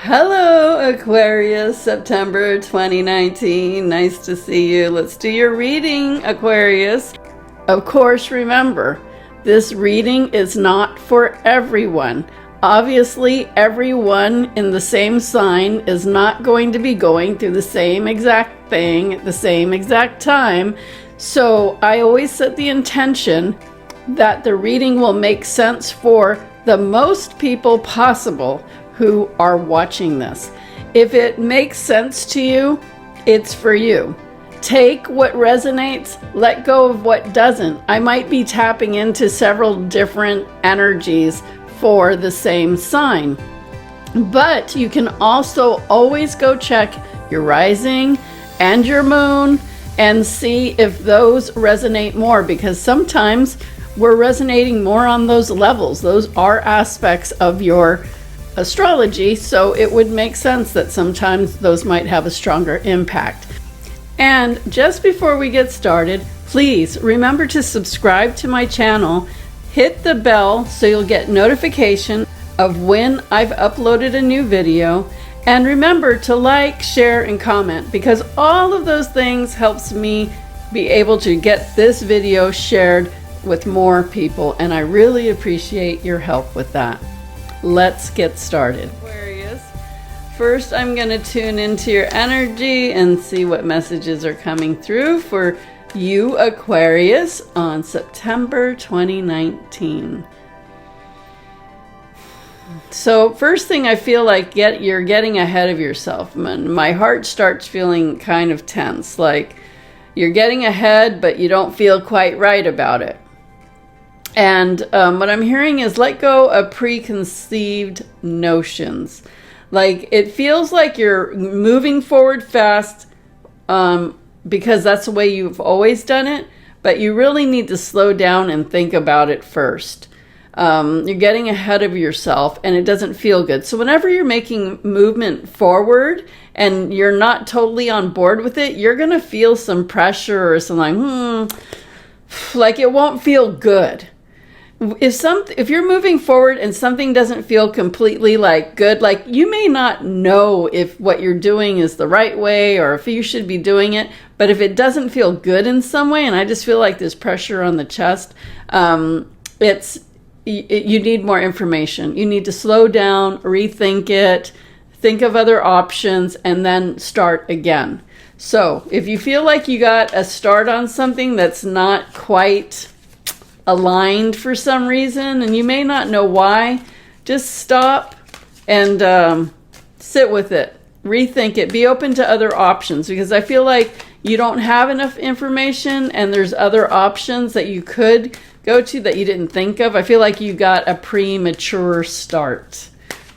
Hello, Aquarius, September 2019. Nice to see you. Let's do your reading, Aquarius. Of course, remember, this reading is not for everyone. Obviously, everyone in the same sign is not going to be going through the same exact thing at the same exact time. So I always set the intention that the reading will make sense for the most people possible who are watching this. If it makes sense to you, it's for you. Take what resonates, let go of what doesn't. I might be tapping into several different energies for the same sign. But you can also always go check your rising and your moon and see if those resonate more, because sometimes we're resonating more on those levels. Those are aspects of your astrology, so it would make sense that sometimes those might have a stronger impact. And just before we get started, please remember to subscribe to my channel, hit the bell so you'll get notification of when I've uploaded a new video, and remember to like, share, and comment, because all of those things helps me be able to get this video shared with more people, and I really appreciate your help with that. Let's get started. Aquarius, first I'm going to tune into your energy and see what messages are coming through for you, Aquarius, on September 2019. So first thing, I feel like you're getting ahead of yourself. My heart starts feeling kind of tense, like you're getting ahead, but you don't feel quite right about it. And what I'm hearing is let go of preconceived notions. Like it feels like you're moving forward fast because that's the way you've always done it, but you really need to slow down and think about it first. You're getting ahead of yourself and it doesn't feel good. So whenever you're making movement forward and you're not totally on board with it, you're going to feel some pressure or some like it won't feel good. If you're moving forward and something doesn't feel completely like good, like you may not know if what you're doing is the right way or if you should be doing it, but if it doesn't feel good in some way, and I just feel like there's pressure on the chest, you need more information. You need to slow down, rethink it, think of other options, and then start again. So if you feel like you got a start on something that's not quite aligned for some reason, and you may not know why, just stop and sit with it, rethink it, be open to other options, because I feel like you don't have enough information and there's other options that you could go to that you didn't think of. I feel like you got a premature start,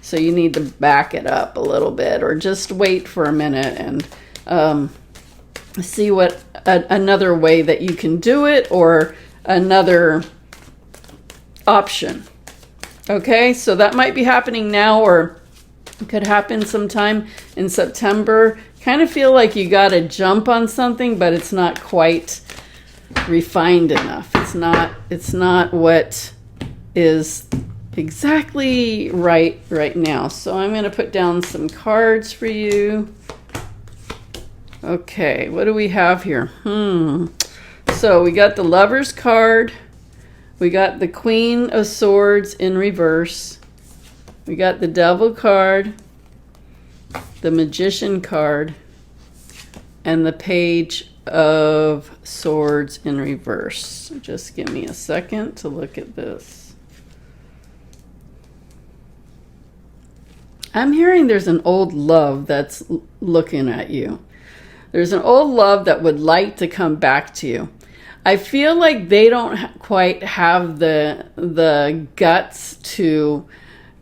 so you need to back it up a little bit or just wait for a minute and see what another way that you can do it or another option. Okay, so that might be happening now, or it could happen sometime in September. Kind of feel like you got to jump on something, but it's not quite refined enough. It's not what is exactly right now. So I'm going to put down some cards for you. Okay, what do we have here? So we got the Lover's card, we got the Queen of Swords in reverse, we got the Devil card, the Magician card, and the Page of Swords in reverse. Just give me a second to look at this. I'm hearing there's an old love that's looking at you. There's an old love that would like to come back to you. I feel like they don't quite have the guts to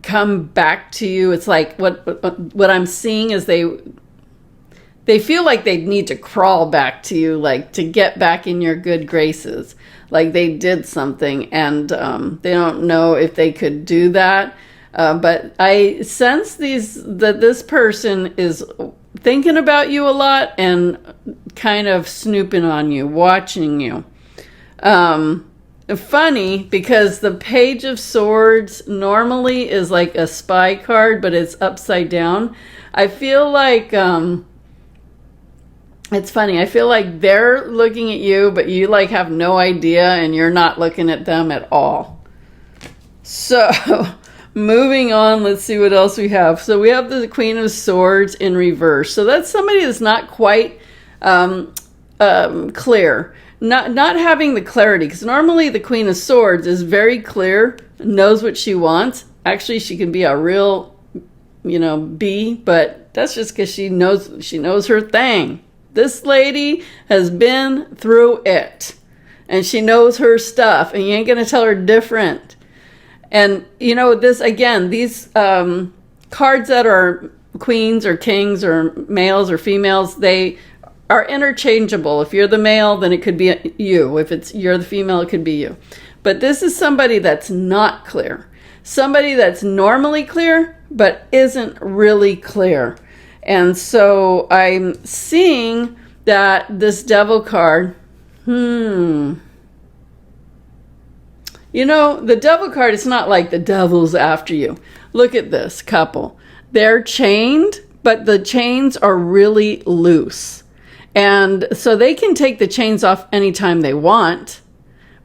come back to you. It's like what I'm seeing is they feel like they need to crawl back to you, like to get back in your good graces, like they did something, and they don't know if they could do that. But I sense that this person is thinking about you a lot and kind of snooping on you, watching you. funny because the Page of Swords normally is like a spy card, but it's upside down. I feel like it's funny. I feel like they're looking at you, but you like have no idea and you're not looking at them at all. So moving on, let's see what else we have. So we have the Queen of Swords in reverse. So that's somebody that's not quite clear. Not having the clarity, because normally the Queen of Swords is very clear, knows what she wants. Actually, she can be a real, bee, but that's just because she knows her thing. This lady has been through it, and she knows her stuff, and you ain't gonna tell her different. And this again, these cards that are queens or kings or males or females, they are interchangeable. If you're the male, then it could be you. If you're the female, it could be you. But this is somebody that's not clear. Somebody that's normally clear, but isn't really clear. And so I'm seeing that this Devil card, the Devil card is not like the devil's after you. Look at this couple. They're chained, but the chains are really loose. And so they can take the chains off anytime they want,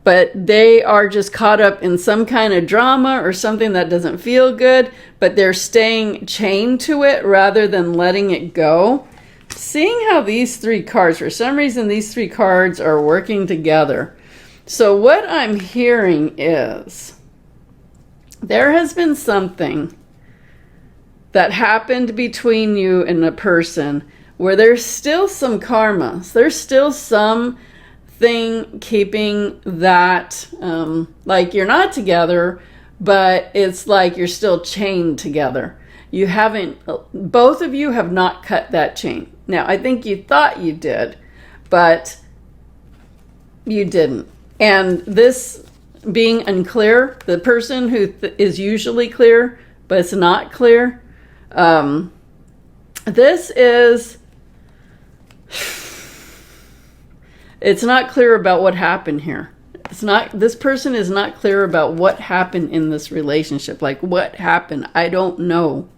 but they are just caught up in some kind of drama or something that doesn't feel good, but they're staying chained to it rather than letting it go. Seeing how these three cards, for some reason, these three cards are working together. So what I'm hearing is there has been something that happened between you and a person where there's still some karma. There's still some thing keeping that, like you're not together, but it's like you're still chained together. Both of you have not cut that chain. Now, I think you thought you did, but you didn't. And this being unclear, the person who is usually clear, but it's not clear, this is... It's not clear about what happened here. This person is not clear about what happened in this relationship. Like, what happened? I don't know.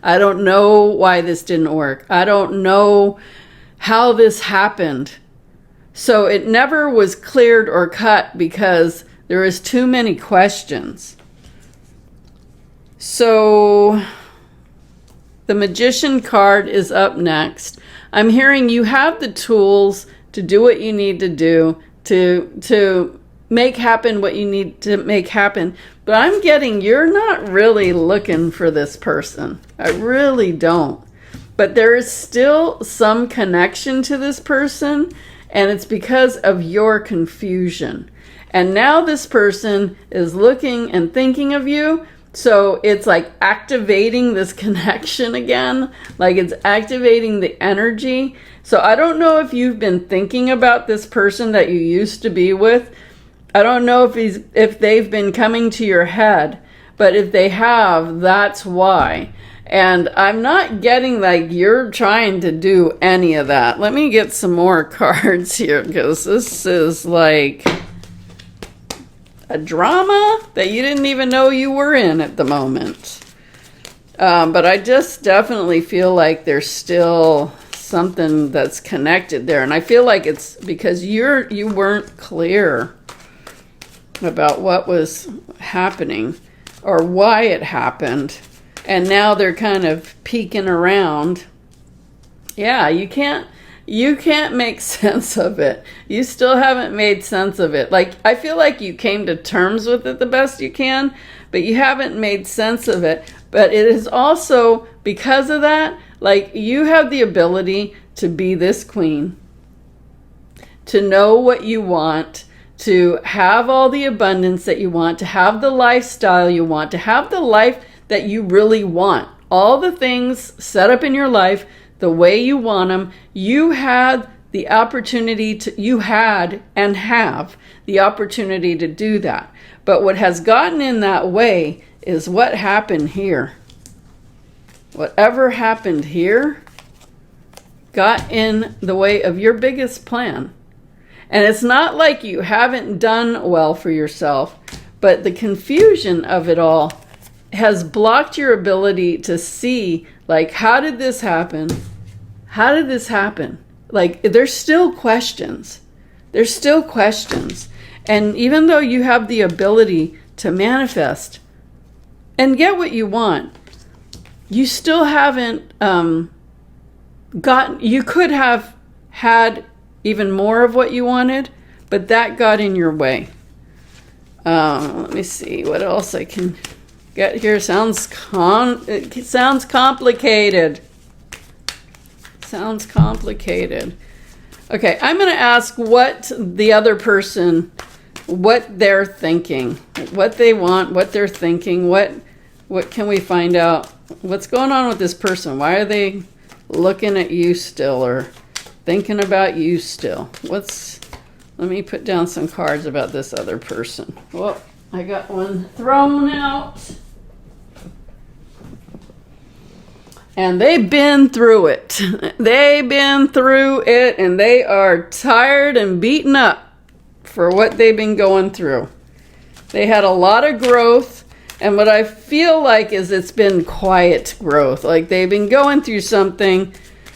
I don't know why this didn't work. I don't know how this happened. So it never was cleared or cut because there is too many questions. So the Magician card is up next. I'm hearing you have the tools to do what you need to do, to make happen what you need to make happen. But I'm getting you're not really looking for this person. I really don't. But there is still some connection to this person, and it's because of your confusion. And now this person is looking and thinking of you. So it's like activating this connection again, like it's activating the energy. So I don't know if you've been thinking about this person that you used to be with. I don't know if they've been coming to your head, but if they have, that's why. And I'm not getting like you're trying to do any of that. Let me get some more cards here, because this is like a drama that you didn't even know you were in at the moment. But I just definitely feel like there's still something that's connected there. And I feel like it's because you weren't clear about what was happening or why it happened. And now they're kind of peeking around. Yeah, you can't make sense of it. You still haven't made sense of it. Like, I feel like you came to terms with it the best you can, but you haven't made sense of it. But it is also because of that, like, you have the ability to be this queen, to know what you want, to have all the abundance that you want, to have the lifestyle you want, to have the life that you really want. All the things set up in your life the way you want them. You had the opportunity you had and have the opportunity to do that. But what has gotten in that way is what happened here. Whatever happened here got in the way of your biggest plan. And it's not like you haven't done well for yourself, but the confusion of it all has blocked your ability to see, like, how did this happen? How did this happen? Like, there's still questions. There's still questions. And even though you have the ability to manifest and get what you want, you still haven't you could have had even more of what you wanted, but that got in your way. Let me see what else I can get here. It sounds complicated. Sounds complicated. Okay, I'm going to ask what the other person, what they're thinking, what they want, what they're thinking, what can we find out? What's going on with this person? Why are they looking at you still or thinking about you still? Let me put down some cards about this other person. Well, I got one thrown out. And they've been through it. They've been through it, and they are tired and beaten up for what they've been going through. They had a lot of growth, and what I feel like is it's been quiet growth. Like they've been going through something,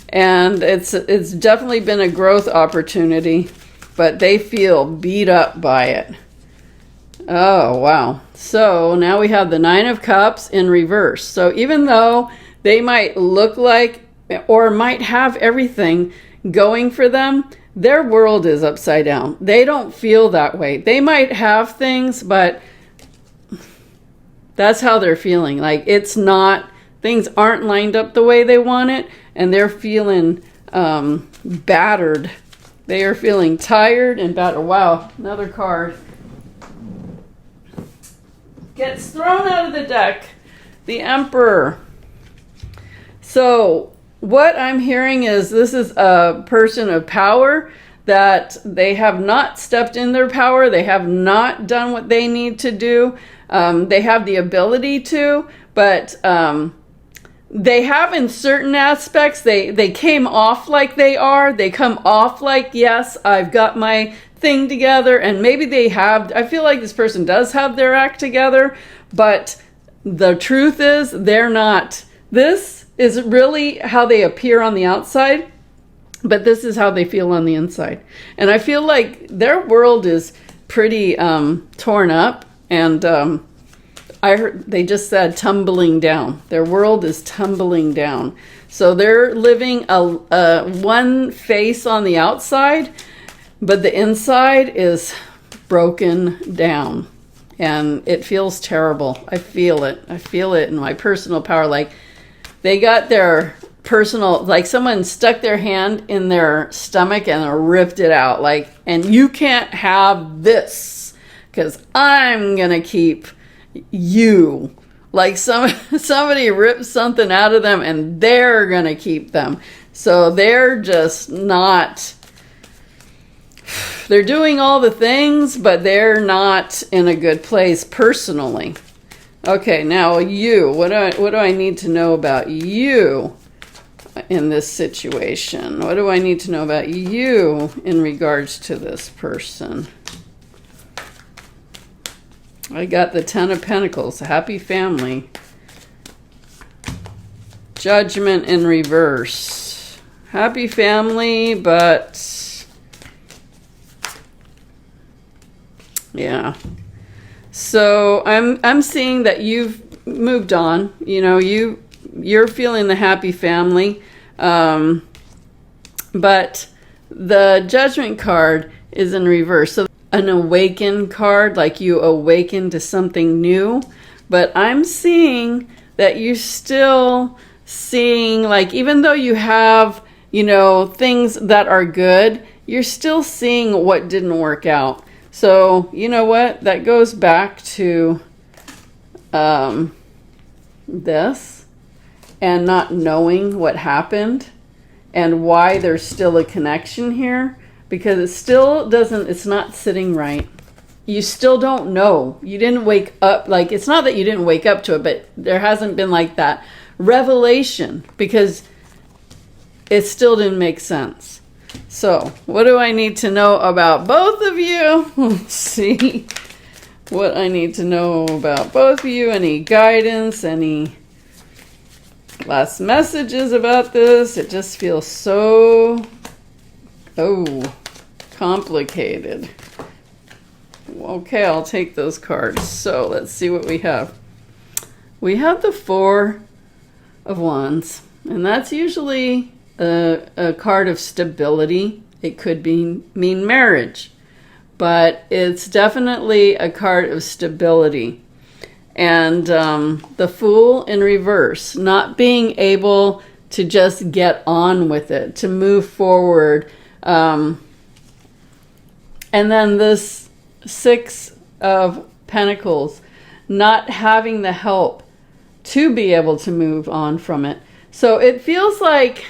and it's definitely been a growth opportunity, but they feel beat up by it. Oh, wow. So now we have the Nine of Cups in reverse. So even though they might look like or might have everything going for them, their world is upside down. They don't feel that way. They might have things, but that's how they're feeling. Like it's not, things aren't lined up the way they want it, and they're feeling battered. They are feeling tired and battered. Wow, another card gets thrown out of the deck. The Emperor. So what I'm hearing is this is a person of power, that they have not stepped in their power. They have not done what they need to do. They have the ability to, but they have in certain aspects. They came off like they are. They come off like, yes, I've got my thing together. And maybe they have, I feel like this person does have their act together, but the truth is they're not. This is really how they appear on the outside, but this is how they feel on the inside. And I feel like their world is pretty torn up, and I heard they just said tumbling down. Their world is tumbling down. So they're living a one face on the outside, but the inside is broken down, and it feels terrible. I feel it. I feel it in my personal power. Like they got their personal, like someone stuck their hand in their stomach and ripped it out. Like, and you can't have this because I'm going to keep you. Like somebody ripped something out of them and they're going to keep them. So they're just not, they're doing all the things, but they're not in a good place personally. Okay, now you, what do I need to know about you in this situation? What do I need to know about you in regards to this person? I got the Ten of Pentacles, happy family. Judgment in reverse. Happy family, but yeah. So I'm seeing that you've moved on. You know, you're feeling the happy family, but the Judgment card is in reverse. So an awakened card, like you awaken to something new. But I'm seeing that you're still seeing, like, even though you have, you know, things that are good, you're still seeing what didn't work out. So, you know what? That goes back to this and not knowing what happened and why there's still a connection here, because it still doesn't, it's not sitting right. You still don't know. You didn't wake up, like, it's not that you didn't wake up to it, but there hasn't been like that revelation because it still didn't make sense. So, what do I need to know about both of you? Let's see what I need to know about both of you. Any guidance, any last messages about this? It just feels so, complicated. Okay, I'll take those cards. So, let's see what we have. We have the Four of Wands, and that's usually a card of stability. It could mean marriage, but it's definitely a card of stability. And the Fool in reverse, not being able to just get on with it, to move forward. And then this Six of Pentacles, not having the help to be able to move on from it. So it feels like,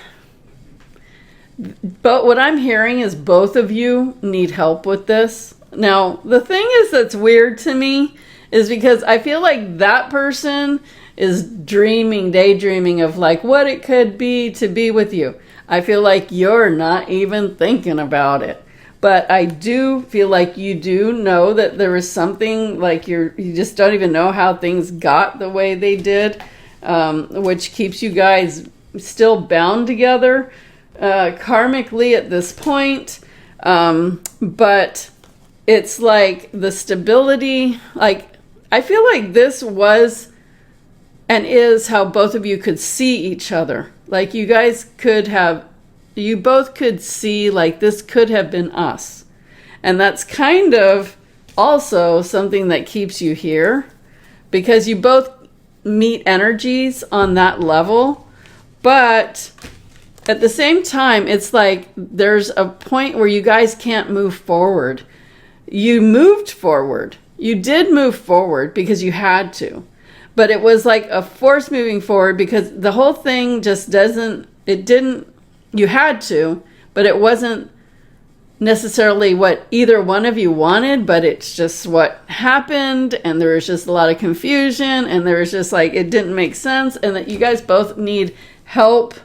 but what I'm hearing is both of you need help with this. Now, the thing is that's weird to me is because I feel like that person is daydreaming of like what it could be to be with you. I feel like you're not even thinking about it. But I do feel like you do know that there is something, like you just don't even know how things got the way they did, which keeps you guys still bound together karmically at this point. But it's like the stability, like I feel like this was and is how both of you could see each other. Like you guys could have, you both could see like this could have been us. And that's kind of also something that keeps you here because you both meet energies on that level. But at the same time, it's like there's a point where you guys can't move forward. You moved forward. You did move forward because you had to. But it was like a force moving forward because the whole thing just you had to, but it wasn't necessarily what either one of you wanted, but it's just what happened, and there was just a lot of confusion, and there was just like, it didn't make sense, and that you guys both need help.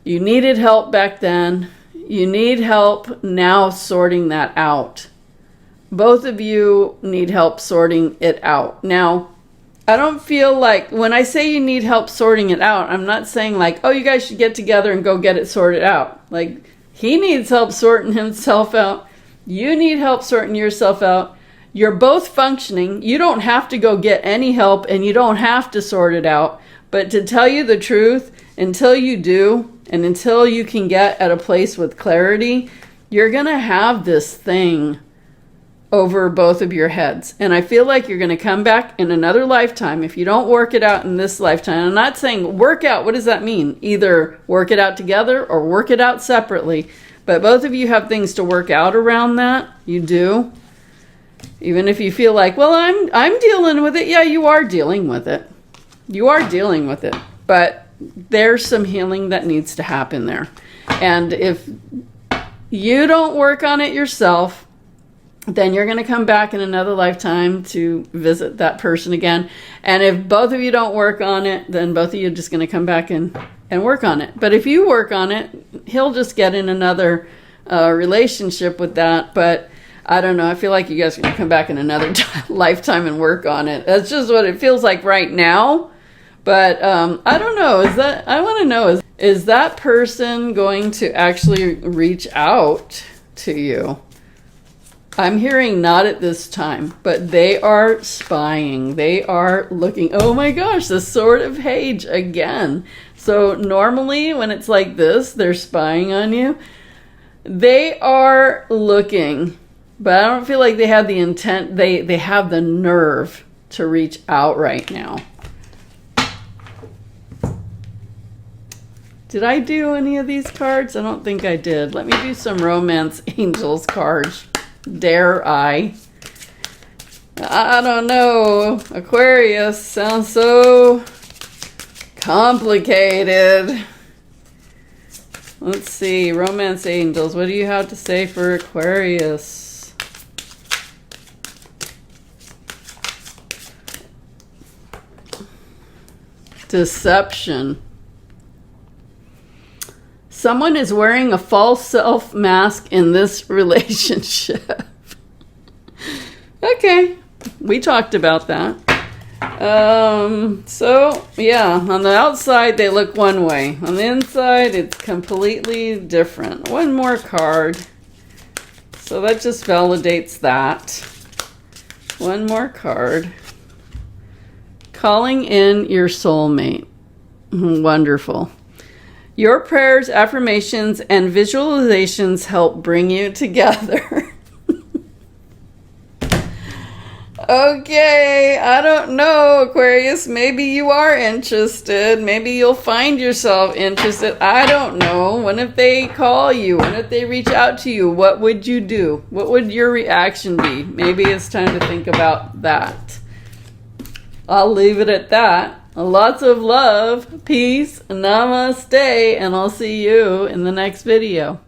You needed help back then. You need help now sorting that out. Both of you need help sorting it out. Now, I don't feel like, when I say you need help sorting it out, I'm not saying like, oh, you guys should get together and go get it sorted out. Like, he needs help sorting himself out. You need help sorting yourself out. You're both functioning. You don't have to go get any help, and you don't have to sort it out. But to tell you the truth, until you do, and until you can get at a place with clarity, you're going to have this thing over both of your heads. And I feel like you're going to come back in another lifetime if you don't work it out in this lifetime. I'm not saying work out. What does that mean? Either work it out together or work it out separately. But both of you have things to work out around that. You do. Even if you feel like, well, I'm dealing with it. Yeah, you are dealing with it. You are dealing with it. But there's some healing that needs to happen there. And if you don't work on it yourself, then you're going to come back in another lifetime to visit that person again. And if both of you don't work on it, then both of you are just going to come back and work on it. But if you work on it, he'll just get in another relationship with that. But I don't know. I feel like you guys are going to come back in another lifetime and work on it. That's just what it feels like right now. But I don't know. I want to know, is that person going to actually reach out to you? I'm hearing not at this time, but they are spying. They are looking. Oh my gosh, the Sword of Page again. So normally when it's like this, they're spying on you. They are looking, but I don't feel like they have the intent. They have the nerve to reach out right now. Did I do any of these cards? I don't think I did. Let me do some Romance Angels cards. Dare I? I don't know. Aquarius sounds so complicated. Let's see. Romance Angels. What do you have to say for Aquarius? Deception. Someone is wearing a false self mask in this relationship. Okay, we talked about that. So yeah, on the outside they look one way. On the inside it's completely different. One more card. So that just validates that. One more card. Calling in your soulmate. Wonderful. Your prayers, affirmations, and visualizations help bring you together. Okay, I don't know, Aquarius. Maybe you are interested. Maybe you'll find yourself interested. I don't know. What if they call you? What if they reach out to you? What would you do? What would your reaction be? Maybe it's time to think about that. I'll leave it at that. Lots of love, peace, namaste, and I'll see you in the next video.